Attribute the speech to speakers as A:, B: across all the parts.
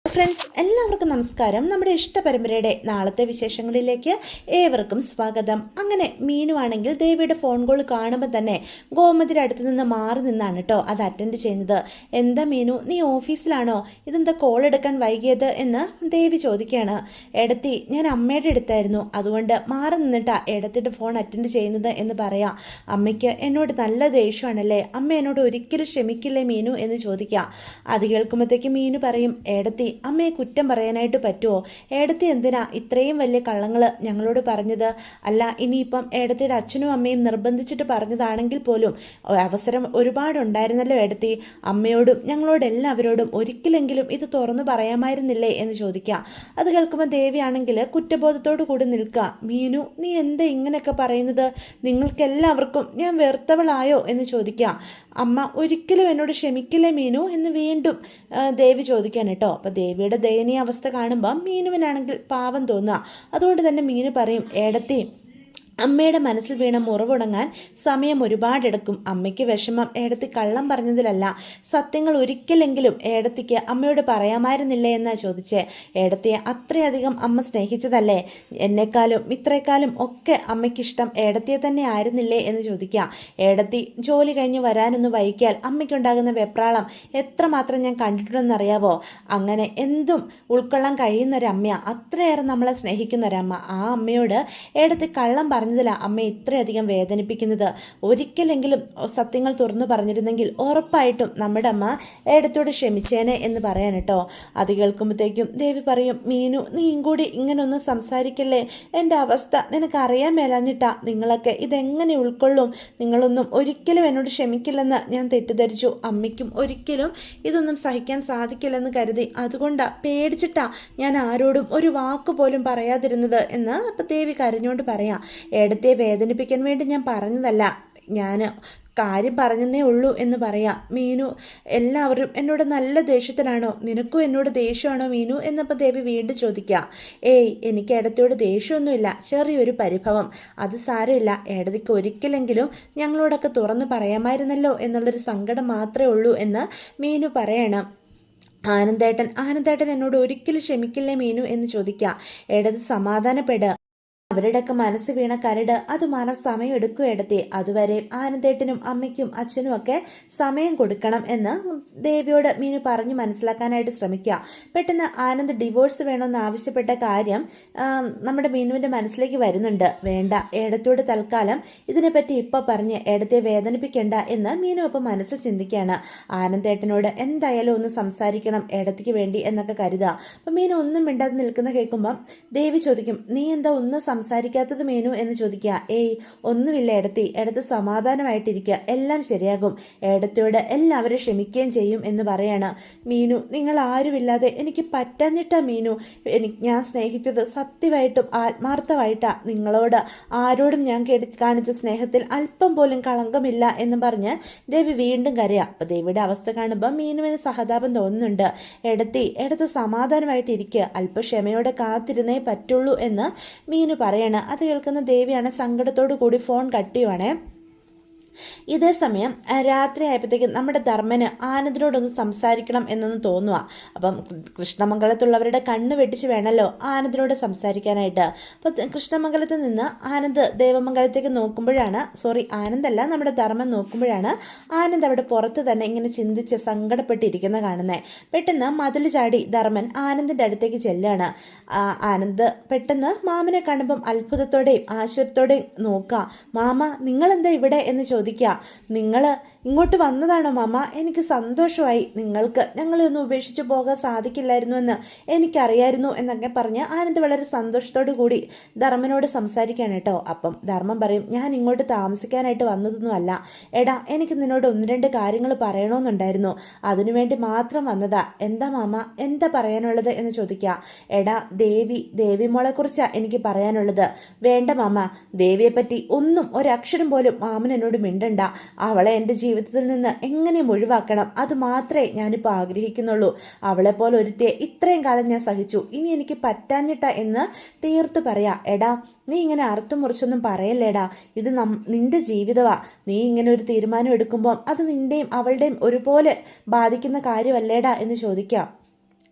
A: Friends എല്ലാവർക്കും നമസ്കാരം. നമ്മുടെ ഇഷ്ട പരമ്പരയുടെ നാളത്തെ വിശേഷങ്ങളിലേക്ക് ഏവർക്കും സ്വാഗതം. അങ്ങനെ മീനു ആണെങ്കിൽ ദേവിയുടെ ഫോൺ കോൾ കാണുമ്പോൾ തന്നെ ഗോമതിയുടെ അടുത്ത് നിന്ന് മാറി നിന്നാണ് കേട്ടോ അത് അറ്റൻഡ് ചെയ്യുന്നത്. എന്താ മീനു, നീ ഓഫീസിലാണോ? ഇതെന്താ കോൾ എടുക്കാൻ വൈകിയത് എന്ന് ദേവി ചോദിക്കുകയാണ്. എടത്തി, ഞാൻ അമ്മയുടെ അടുത്തായിരുന്നു, അതുകൊണ്ട് മാറി നിന്നിട്ടാ എടത്തിട്ട് ഫോൺ അറ്റൻഡ് ചെയ്യുന്നത് എന്ന് പറയാം. അമ്മയ്ക്ക് എന്നോട് നല്ല ദേഷ്യമാണല്ലേ, അമ്മ എന്നോട് ഒരിക്കലും ക്ഷമിക്കില്ലേ മീനു എന്ന് ചോദിക്കാം. അത് കേൾക്കുമ്പോഴത്തേക്ക് മീനു പറയും, എടത്തി അമ്മയെ കുറ്റം പറയാനായിട്ട് പറ്റുമോ? ഏടത്തി എന്തിനാ ഇത്രയും വലിയ കള്ളങ്ങൾ ഞങ്ങളോട് പറഞ്ഞത്? അല്ല, ഇനിയിപ്പം ഏടത്തിയുടെ അച്ഛനും അമ്മയും നിർബന്ധിച്ചിട്ട് പറഞ്ഞതാണെങ്കിൽ പോലും അവസരം ഒരുപാടുണ്ടായിരുന്നല്ലോ ഏടത്തി. അമ്മയോടും ഞങ്ങളോടെല്ലാവരോടും ഒരിക്കലെങ്കിലും ഇത് തുറന്നു പറയാമായിരുന്നില്ലേ എന്ന് ചോദിക്കാം. അത് കേൾക്കുമ്പോൾ ദേവിയാണെങ്കിൽ കുറ്റബോധത്തോടു കൂടി നിൽക്കുക. മീനു, നീ എന്താ ഇങ്ങനെയൊക്കെ പറയുന്നത്? നിങ്ങൾക്കെല്ലാവർക്കും ഞാൻ വെറുത്തവളായോ എന്ന് ചോദിക്കാം. അമ്മ ഒരിക്കലും എന്നോട് ക്ഷമിക്കില്ലേ മീനു എന്ന് വീണ്ടും ദേവി ചോദിക്കാൻ കേട്ടോ. അപ്പോൾ ദേവിയുടെ ദയനീയ അവസ്ഥ കാണുമ്പോൾ മീനുവിനാണെങ്കിൽ പാവം തോന്നുക. അതുകൊണ്ട് തന്നെ മീനു പറയും, ഏടത്തി അമ്മയുടെ മനസ്സിൽ വീണ മുറിവുണങ്ങാൻ സമയം ഒരുപാടെടുക്കും. അമ്മയ്ക്ക് വിഷമം ഏടത്തി കള്ളം പറഞ്ഞതിലല്ല, സത്യങ്ങൾ ഒരിക്കലെങ്കിലും ഏടത്തിക്ക് അമ്മയോട് പറയാമായിരുന്നില്ലേ എന്നാ ചോദിച്ചേ. ഏടത്തിയെ അത്രയധികം അമ്മ സ്നേഹിച്ചതല്ലേ? എന്നെക്കാളും ഇത്രേക്കാളും ഒക്കെ അമ്മയ്ക്കിഷ്ടം ഏടത്തിയെ തന്നെ ആയിരുന്നില്ലേ എന്ന് ചോദിക്കുക. ഏടത്തി ജോലി കഴിഞ്ഞ് വരാനൊന്ന് വൈകിയാൽ അമ്മയ്ക്കുണ്ടാകുന്ന വെപ്രാളം എത്രമാത്രം ഞാൻ കണ്ടിട്ടുണ്ടെന്നറിയാവോ? അങ്ങനെ എന്തും ഉൾക്കൊള്ളാൻ കഴിയുന്നൊരമ്മ, അത്രയേറെ നമ്മളെ സ്നേഹിക്കുന്നൊരമ്മ. ആ അമ്മയോട് ഏടത്തി കള്ളം പറഞ്ഞതിലാണ് അമ്മ ഇത്രയധികം വേദനിപ്പിക്കുന്നത്. ഒരിക്കലെങ്കിലും സത്യങ്ങൾ തുറന്നു പറഞ്ഞിരുന്നെങ്കിൽ ഉറപ്പായിട്ടും നമ്മുടെ അമ്മ ഏടത്തോട് ക്ഷമിച്ചേനെ എന്ന് പറയാൻ കേട്ടോ. അത് കേൾക്കുമ്പോഴത്തേക്കും ദേവി പറയും, മീനു നീയും കൂടി ഇങ്ങനൊന്നും സംസാരിക്കല്ലേ, എൻ്റെ അവസ്ഥ നിനക്കറിയാൻ മേലാഞ്ഞിട്ടാ. നിങ്ങളൊക്കെ ഇതെങ്ങനെ ഉൾക്കൊള്ളും? നിങ്ങളൊന്നും ഒരിക്കലും എന്നോട് ക്ഷമിക്കില്ലെന്ന് ഞാൻ തെറ്റിദ്ധരിച്ചു. അമ്മയ്ക്കും ഒരിക്കലും ഇതൊന്നും സഹിക്കാൻ സാധിക്കില്ലെന്ന് കരുതി, അതുകൊണ്ടാണ് പേടിച്ചിട്ടാ ഞാൻ ആരോടും ഒരു വാക്ക് പോലും പറയാതിരുന്നത് എന്ന് അപ്പം ദേവി കരഞ്ഞുകൊണ്ട് പറയാം. ഏടത്തിയെ വേദനിപ്പിക്കാൻ വേണ്ടി ഞാൻ പറഞ്ഞതല്ല, ഞാൻ കാര്യം പറഞ്ഞതേ ഉള്ളൂ എന്ന് പറയാം. മീനു, എല്ലാവരും എന്നോട് നല്ല ദേഷ്യത്തിലാണോ? നിനക്കും എന്നോട് ദേഷ്യമാണോ മീനു എന്നപ്പോൾ ദേവി വീണ്ടും ചോദിക്കുക. ഏയ്, എനിക്ക് ഏടത്തിയോട് ദേഷ്യമൊന്നുമില്ല, ചെറിയൊരു പരിഭവം. അത് സാരമില്ല, ഏടത്തിക്ക് ഒരിക്കലെങ്കിലും ഞങ്ങളോടൊക്കെ തുറന്ന് പറയാമായിരുന്നല്ലോ എന്നുള്ളൊരു സങ്കടം മാത്രമേ ഉള്ളൂ എന്ന് മീനു പറയണം. ആനന്ദേട്ടൻ എന്നോട് ഒരിക്കലും ക്ഷമിക്കില്ലേ മീനു എന്ന് ചോദിക്കുക. ഏടത്തി സമാധാനപ്പെടുക, അവരുടെയൊക്കെ മനസ്സ് വീണ കരട് അത് മാറാൻ സമയം എടുക്കും എടുത്തി. അതുവരെ ആനന്ദേട്ടനും അമ്മയ്ക്കും അച്ഛനും ഒക്കെ സമയം കൊടുക്കണം എന്ന് ദേവിയോട് മീനു പറഞ്ഞ് മനസ്സിലാക്കാനായിട്ട് ശ്രമിക്കുക. പെട്ടെന്ന് ആനന്ദ് ഡിവോഴ്സ് വേണമെന്ന് ആവശ്യപ്പെട്ട കാര്യം നമ്മുടെ മീനുവിൻ്റെ മനസ്സിലേക്ക് വരുന്നുണ്ട്. വേണ്ട, ഏടത്തോട് തൽക്കാലം ഇതിനെപ്പറ്റി ഇപ്പോൾ പറഞ്ഞ് ഏടത്തെ വേദനിപ്പിക്കേണ്ട എന്ന് മീനു അപ്പം മനസ്സിൽ ചിന്തിക്കുകയാണ്. ആനന്ദേട്ടനോട് എന്തായാലും ഒന്ന് സംസാരിക്കണം ഏടത്തിക്ക് വേണ്ടി എന്നൊക്കെ കരുതുക. അപ്പം മീനു ഒന്നും മിണ്ടാതെ നിൽക്കുന്ന കേൾക്കുമ്പം ദേവി ചോദിക്കും, നീ എന്താ ഒന്ന് സംസാരിക്കാത്തത് മീനു എന്ന് ചോദിക്കുക. ഏയ്, ഒന്നുമില്ല ഏടത്തി സമാധാനമായിട്ടിരിക്കുക, എല്ലാം ശരിയാകും. ഏടത്തിയോട് എല്ലാവരും ക്ഷമിക്കുകയും ചെയ്യും എന്ന് പറയാണ്. മീനു, നിങ്ങൾ ആരുമില്ലാതെ എനിക്ക് പറ്റാഞ്ഞിട്ടാ മീനു. ഞാൻ സ്നേഹിച്ചത് സത്യമായിട്ടും ആത്മാർത്ഥമായിട്ടാ. നിങ്ങളോട് ആരോടും ഞാൻ കാണിച്ച സ്നേഹത്തിൽ അല്പം പോലും കളങ്കമില്ല എന്ന് പറഞ്ഞ് ദേവി വീണ്ടും കരയാം. അപ്പോൾ ദേവിയുടെ അവസ്ഥ കാണുമ്പോൾ മീനുവിന് സഹതാപം തോന്നുന്നുണ്ട്. ഏടത്തി സമാധാനമായിട്ടിരിക്കുക, അല്പം ക്ഷമയോടെ കാത്തിരുന്നേ പറ്റുള്ളൂ എന്ന് മീനു പറയണ. അത് കേൾക്കുന്ന ദേവിയാണ് സങ്കടത്തോടു കൂടി ഫോൺ കട്ട് ചെയ്യുവാണേ. ഇതേ സമയം രാത്രി ആയപ്പോഴത്തേക്കും നമ്മുടെ ധർമ്മന് ആനന്ദിനോടൊന്ന് സംസാരിക്കണം എന്നൊന്ന് തോന്നുക. അപ്പം കൃഷ്ണമംഗലത്തുള്ളവരുടെ കണ്ണ് വെട്ടിച്ച് വേണമല്ലോ ആനന്ദിനോട് സംസാരിക്കാനായിട്ട്. അപ്പോൾ കൃഷ്ണമംഗലത്ത് നിന്ന് ആനന്ദ് ദേവമംഗലത്തേക്ക് നോക്കുമ്പോഴാണ്, ആനന്ദല്ല നമ്മുടെ ധർമ്മൻ നോക്കുമ്പോഴാണ് ആനന്ദ് അവിടെ പുറത്ത് തന്നെ ഇങ്ങനെ ചിന്തിച്ച് സങ്കടപ്പെട്ടിരിക്കുന്ന കാണുന്നത്. പെട്ടെന്ന് മതിൽ ചാടി ധർമ്മൻ ആനന്ദിൻ്റെ അടുത്തേക്ക് ചെല്ലുകയാണ്. ആനന്ദ് പെട്ടെന്ന് മാമനെ കാണുമ്പം അത്ഭുതത്തോടെയും ആശ്ചര്യത്തോടെയും നോക്കുക. മാമ, നിങ്ങളെന്താ ഇവിടെ എന്ന് ചോദിക്കുക. നിങ്ങൾ ഇങ്ങോട്ട് വന്നതാണോ മാമ? എനിക്ക് സന്തോഷമായി. നിങ്ങൾക്ക് ഞങ്ങളെ ഒന്നും ഉപേക്ഷിച്ച് പോകാൻ സാധിക്കില്ലായിരുന്നു എന്ന് എനിക്കറിയായിരുന്നു എന്നൊക്കെ പറഞ്ഞ് ആനന്ദ് വളരെ സന്തോഷത്തോടു കൂടി ധർമ്മനോട് സംസാരിക്കാൻ കേട്ടോ. അപ്പം ധർമ്മം പറയും, ഞാൻ ഇങ്ങോട്ട് താമസിക്കാനായിട്ട് വന്നതൊന്നും അല്ല. എടാ, എനിക്ക് നിന്നോട് ഒന്ന് രണ്ട് കാര്യങ്ങൾ പറയണമെന്നുണ്ടായിരുന്നു, അതിനുവേണ്ടി മാത്രം വന്നതാ. എന്താ മാമ, എന്താ പറയാനുള്ളത് എന്ന് ചോദിക്കുക. എടാ, ദേവി മോളെക്കുറിച്ചാണ് എനിക്ക് പറയാനുള്ളത്. വേണ്ട മാമ, ദേവിയെപ്പറ്റി ഒന്നും ഒരക്ഷരം പോലും മാമൻ എന്നോട് മിണ്ടണ്ട. അവളെ എൻ്റെ ജീവിതത്തിൽ നിന്ന് എങ്ങനെയും ഒഴിവാക്കണം, അത് മാത്രമേ ഞാനിപ്പോൾ ആഗ്രഹിക്കുന്നുള്ളൂ. അവളെപ്പോലെ ഒരുത്തിയെ ഇത്രയും കാലം ഞാൻ സഹിച്ചു, ഇനി എനിക്ക് പറ്റാഞ്ഞിട്ട എന്ന് തീർത്ത് പറയാം. എടാ, നീ ഇങ്ങനെ അറുത്തു മുറിച്ചൊന്നും പറയല്ലേടാ, ഇത് നിൻ്റെ ജീവിതമാണ്. നീ ഇങ്ങനെ ഒരു തീരുമാനം എടുക്കുമ്പം അത് നിൻ്റെയും അവളുടെയും ഒരുപോലെ ബാധിക്കുന്ന കാര്യമല്ലേടാ എന്ന് ചോദിക്കാം.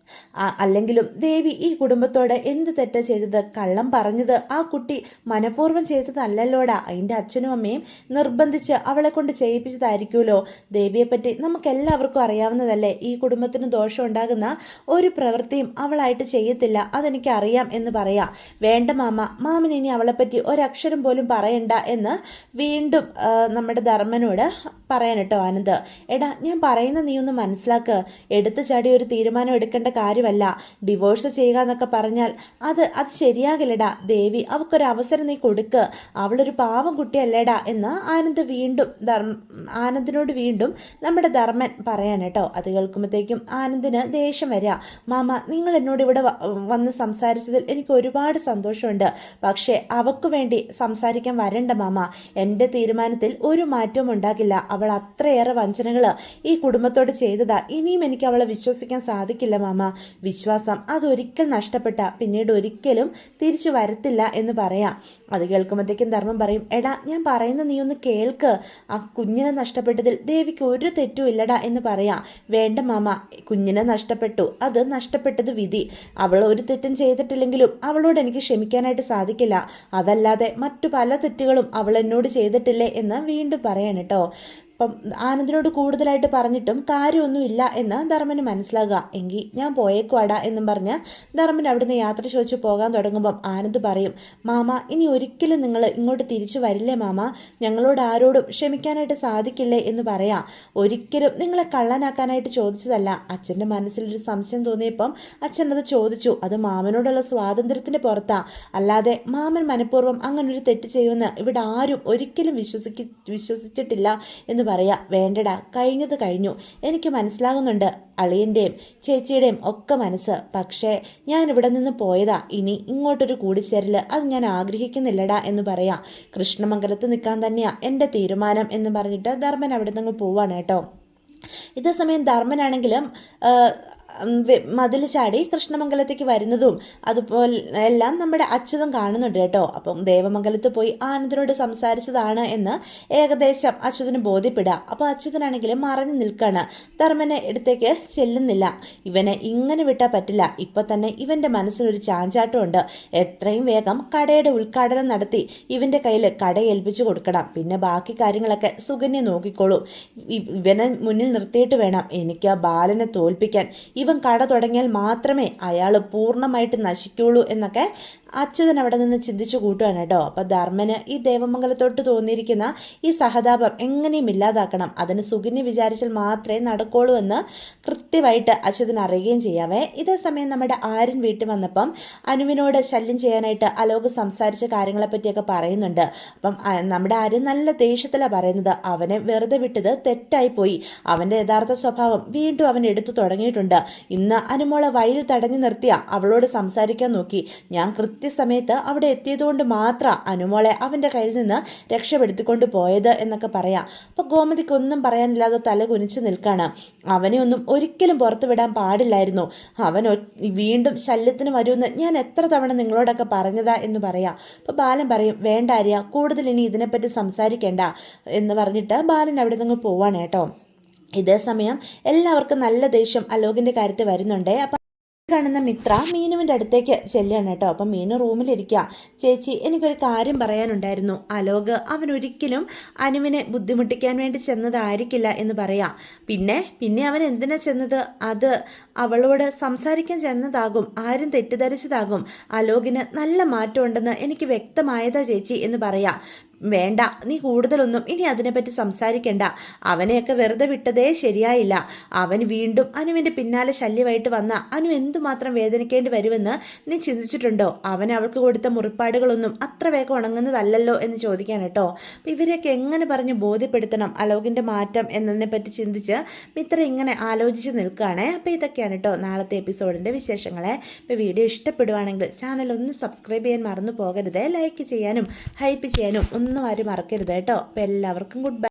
A: അല്ലെങ്കിലും ദേവി ഈ കുടുംബത്തോട് എന്ത് തെറ്റാ ചെയ്തത്? കള്ളം പറഞ്ഞത് ആ കുട്ടി മനഃപൂർവ്വം ചെയ്തതല്ലല്ലോടാ. അതിൻ്റെ അച്ഛനും അമ്മയും നിർബന്ധിച്ച് അവളെ കൊണ്ട് ചെയ്യിപ്പിച്ചതായിരിക്കുമല്ലോ. ദേവിയെപ്പറ്റി നമുക്കെല്ലാവർക്കും അറിയാവുന്നതല്ലേ. ഈ കുടുംബത്തിന് ദോഷം ഉണ്ടാകുന്ന ഒരു പ്രവൃത്തിയും അവളായിട്ട് ചെയ്യത്തില്ല, അതെനിക്കറിയാം എന്ന് പറയാം. വേണ്ട മാമ, മാമൻ ഇനി അവളെപ്പറ്റി ഒരക്ഷരം പോലും പറയണ്ട എന്ന് വീണ്ടും നമ്മുടെ ധർമ്മനോട് പറയാൻ കേട്ടോ ആനന്ദ്. എടാ, ഞാൻ പറയുന്ന നീ ഒന്ന് മനസ്സിലാക്ക്. എടുത്തു ചാടി ഒരു തീരുമാനം എടുക്കേണ്ട കാര്യമല്ല. ഡിവോഴ്സ് ചെയ്യുക എന്നൊക്കെ പറഞ്ഞാൽ അത് ശരിയാകില്ലടാ. ദേവി, അവൾക്കൊരു അവസരം നീ കൊടുക്ക്. അവളൊരു പാവം കുട്ടിയല്ലേടാ എന്ന് ആനന്ദിനോട് വീണ്ടും നമ്മുടെ ധർമ്മൻ പറയാൻ കേട്ടോ. അത് കേൾക്കുമ്പോഴത്തേക്കും ആനന്ദിന് ദേഷ്യം വരിക. മാമ, നിങ്ങൾ എന്നോട് ഇവിടെ വന്ന് സംസാരിച്ചതിൽ എനിക്ക് ഒരുപാട് സന്തോഷമുണ്ട്. പക്ഷേ അവൾക്ക് വേണ്ടി സംസാരിക്കാൻ വരണ്ട മാമ. എൻ്റെ തീരുമാനത്തിൽ ഒരു മാറ്റവും ഉണ്ടാകില്ല. അവൾ അത്രയേറെ വഞ്ചനകൾ ഈ കുടുംബത്തോട് ചെയ്തതാ. ഇനിയും എനിക്ക് അവളെ വിശ്വസിക്കാൻ സാധിക്കില്ല മാമ. വിശ്വാസം അതൊരിക്കൽ നഷ്ടപ്പെട്ട പിന്നീട് ഒരിക്കലും തിരിച്ചു വരത്തില്ല എന്ന് പറയാം. അത് കേൾക്കുമ്പോഴത്തേക്കും ധർമ്മം പറയും, എടാ, ഞാൻ പറയുന്ന നീ ഒന്ന് കേൾക്ക്. ആ കുഞ്ഞിനെ നഷ്ടപ്പെട്ടതിൽ ദേവിക്ക് ഒരു തെറ്റും ഇല്ലടാ എന്ന് പറയാം. വേണ്ട മാമ, കുഞ്ഞിനെ നഷ്ടപ്പെട്ടു, അത് നഷ്ടപ്പെട്ടത് വിധി. അവൾ ഒരു തെറ്റും ചെയ്തിട്ടില്ലെങ്കിലും അവളോട് എനിക്ക് ക്ഷമിക്കാനായിട്ട് സാധിക്കില്ല. അതല്ലാതെ മറ്റു പല തെറ്റുകളും അവൾ എന്നോട് ചെയ്തിട്ടില്ലേ എന്ന് വീണ്ടും പറയാൻ കേട്ടോ. അപ്പം ആനന്ദിനോട് കൂടുതലായിട്ട് പറഞ്ഞിട്ടും കാര്യമൊന്നുമില്ല എന്ന് ധർമ്മന് മനസ്സിലാകുക. എങ്കിൽ ഞാൻ പോയേക്കുവാടാ എന്നും പറഞ്ഞ് ധർമ്മൻ അവിടുന്ന് യാത്ര ചോദിച്ചു പോകാൻ തുടങ്ങുമ്പം ആനന്ദ് പറയും, മാമ, ഇനി ഒരിക്കലും നിങ്ങൾ ഇങ്ങോട്ട് തിരിച്ചു വരില്ലേ മാമ. ഞങ്ങളോട് ആരോടും ക്ഷമിക്കാനായിട്ട് സാധിക്കില്ലേ എന്ന് പറയാം. ഒരിക്കലും നിങ്ങളെ കള്ളനാക്കാനായിട്ട് ചോദിച്ചതല്ല. അച്ഛൻ്റെ മനസ്സിലൊരു സംശയം തോന്നിയപ്പം അച്ഛൻ അത് ചോദിച്ചു. അത് മാമനോടുള്ള സ്വാതന്ത്ര്യത്തിന് പുറത്താ. അല്ലാതെ മാമൻ മനഃപൂർവ്വം അങ്ങനൊരു തെറ്റ് ചെയ്യുമെന്ന് ഇവിടെ ആരും ഒരിക്കലും വിശ്വസിച്ചിട്ടില്ല എന്ന് പറയാ. വേണ്ടടാ, കഴിഞ്ഞത് കഴിഞ്ഞു. എനിക്ക് മനസ്സിലാകുന്നുണ്ട് അളിയൻ്റെയും ചേച്ചിയുടെയും ഒക്കെ മനസ്സ്. പക്ഷേ ഞാൻ ഇവിടെ നിന്ന് പോയതാ. ഇനി ഇങ്ങോട്ടൊരു കൂടിച്ചേരൽ അത് ഞാൻ ആഗ്രഹിക്കുന്നില്ലടാ എന്ന് പറയാം. കൃഷ്ണമംഗലത്ത് നിൽക്കാൻ തന്നെയാ എൻ്റെ തീരുമാനം എന്ന് പറഞ്ഞിട്ട് ധർമ്മൻ അവിടെ നിന്ന് പോവാണ് കേട്ടോ. ഇതേ സമയം ധർമ്മനാണെങ്കിലും മതിൽ ചാടി കൃഷ്ണമംഗലത്തേക്ക് വരുന്നതും അതുപോലെ എല്ലാം നമ്മുടെ അച്യുതൻ കാണുന്നുണ്ട് കേട്ടോ. അപ്പം ദേവമംഗലത്ത് പോയി ആനന്ദിനോട് സംസാരിച്ചതാണ് എന്ന് ഏകദേശം അച്യുതന് ബോധ്യപ്പെടുക. അപ്പോൾ അച്യുതനാണെങ്കിലും മറഞ്ഞു നിൽക്കുകയാണ്. ധർമ്മനെ അടുത്തേക്ക് ചെല്ലുന്നില്ല. ഇവനെ ഇങ്ങനെ വിട്ടാൽ പറ്റില്ല. ഇപ്പം തന്നെ ഇവൻ്റെ മനസ്സിനൊരു ചാഞ്ചാട്ടമുണ്ട്. എത്രയും വേഗം കടയുടെ ഉദ്ഘാടനം നടത്തി ഇവൻ്റെ കയ്യിൽ കട ഏൽപ്പിച്ചു കൊടുക്കണം. പിന്നെ ബാക്കി കാര്യങ്ങളൊക്കെ സുകന്യ നോക്കിക്കോളൂ. ഇവനെ മുന്നിൽ നിർത്തിയിട്ട് വേണം എനിക്ക് ബാലനെ തോൽപ്പിക്കാൻ. ഇവൻ കട തുടങ്ങിയാൽ മാത്രമേ അയാൾ പൂർണ്ണമായിട്ട് നശിക്കുള്ളൂ എന്നൊക്കെ അച്യുതൻ അവിടെ നിന്ന് ചിന്തിച്ചു കൂട്ടുകയാണ് കേട്ടോ. അപ്പോൾ ധർമ്മന് ഈ ദേവമംഗലത്തോട്ട് തോന്നിയിരിക്കുന്ന ഈ സഹതാപം എങ്ങനെയും ഇല്ലാതാക്കണം. അതിന് സുകന്യ വിചാരിച്ചാൽ മാത്രമേ നടക്കുള്ളൂ എന്ന് കൃത്യമായിട്ട് അച്യുതൻ അറിയുകയും ചെയ്യാവേ. ഇതേ സമയം നമ്മുടെ ആര്യൻ വീട്ടിൽ വന്നപ്പം അനുവിനോട് ശല്യം ചെയ്യാനായിട്ട് അലോക് സംസാരിച്ച കാര്യങ്ങളെപ്പറ്റിയൊക്കെ പറയുന്നുണ്ട്. അപ്പം നമ്മുടെ ആര്യൻ നല്ല ദേഷ്യത്തിലാണ് പറയുന്നത്. അവനെ വെറുതെ വിട്ടത് തെറ്റായിപ്പോയി. അവൻ്റെ യഥാർത്ഥ സ്വഭാവം വീണ്ടും അവൻ എടുത്തു തുടങ്ങിയിട്ടുണ്ട്. ഇന്ന് അനുമോളെ വഴിയിൽ തടഞ്ഞു നിർത്തിയ അവളോട് സംസാരിക്കാൻ നോക്കി. ഞാൻ കൃത്യസമയത്ത് അവിടെ എത്തിയതുകൊണ്ട് മാത്രം അനുമോളെ അവൻ്റെ കയ്യിൽ നിന്ന് രക്ഷപ്പെടുത്തിക്കൊണ്ട് പോയത് എന്നൊക്കെ പറയാം. അപ്പോൾ ഗോമതിക്കൊന്നും പറയാനില്ലാതെ തല കുനിച്ച് നിൽക്കുകയാണ്. അവനെ ഒന്നും ഒരിക്കലും പുറത്തു വിടാൻ പാടില്ലായിരുന്നു. അവൻ വീണ്ടും ശല്യത്തിന് വരുമെന്ന് ഞാൻ എത്ര തവണ നിങ്ങളോടൊക്കെ പറഞ്ഞതാ എന്ന് പറയാം. അപ്പോൾ ബാലൻ പറയും, വേണ്ട ആര്യ, കൂടുതൽ ഇനി ഇതിനെപ്പറ്റി സംസാരിക്കേണ്ട എന്ന് പറഞ്ഞിട്ട് ബാലൻ അവിടെ നിന്ന് പോവാണ് കേട്ടോ. ഇതേ സമയം എല്ലാവർക്കും നല്ല ദേഷ്യം അലോകിൻ്റെ കാര്യത്തിൽ വരുന്നുണ്ടേ. അപ്പം കാണുന്ന മിത്ര മീനുവിൻ്റെ അടുത്തേക്ക് ചെല്ലുകയാണ് കേട്ടോ. അപ്പം മീനു റൂമിലിരിക്കുക. ചേച്ചി, എനിക്കൊരു കാര്യം പറയാനുണ്ടായിരുന്നു. അലോക് അവനൊരിക്കലും അനുവിനെ ബുദ്ധിമുട്ടിക്കാൻ വേണ്ടി ചെന്നതായിരിക്കില്ല എന്ന് പറയാം. പിന്നെ അവൻ എന്തിനാ ചെന്നത്? അത് അവളോട് സംസാരിക്കാൻ ചെന്നതാകും. ആരും തെറ്റിദ്ധരിച്ചതാകും. അലോകിന് നല്ല മാറ്റമുണ്ടെന്ന് എനിക്ക് വ്യക്തമായതാ ചേച്ചി എന്ന് പറയാം. വേണ്ട, നീ കൂടുതലൊന്നും ഇനി അതിനെപ്പറ്റി സംസാരിക്കണ്ട. അവനെയൊക്കെ വെറുതെ വിട്ടതേ ശരിയായില്ല. അവൻ വീണ്ടും അനുവിൻ്റെ പിന്നാലെ ശല്യമായിട്ട് വന്ന അനു എന്തുമാത്രം വേദനിക്കേണ്ടി വരുമെന്ന് നീ ചിന്തിച്ചിട്ടുണ്ടോ? അവൻ അവൾക്ക് കൊടുത്ത മുറിപ്പാടുകളൊന്നും അത്ര വേഗം ഉണങ്ങുന്നതല്ലല്ലോ എന്ന് ചോദിക്കാൻ കേട്ടോ. അപ്പോൾ ഇവരെയൊക്കെ എങ്ങനെ പറഞ്ഞ് ബോധ്യപ്പെടുത്തണം അലോകിൻ്റെ മാറ്റം എന്നതിനെപ്പറ്റി ചിന്തിച്ച് മിത്ര ഇങ്ങനെ ആലോചിച്ച് നിൽക്കുകയാണേ. അപ്പോൾ ഇതൊക്കെയാണ് കേട്ടോ നാളത്തെ എപ്പിസോഡിൻ്റെ വിശേഷങ്ങളെ. ഇപ്പോൾ വീഡിയോ ഇഷ്ടപ്പെടുവാണെങ്കിൽ ചാനൽ ഒന്ന് സബ്സ്ക്രൈബ് ചെയ്യാൻ മറന്നു പോകരുത്. ലൈക്ക് ചെയ്യാനും ഹൈപ്പ് ചെയ്യാനും ഒന്നും ആരും മറക്കരുത് കേട്ടോ. അപ്പോൾ എല്ലാവർക്കും ഗുഡ് ബൈ.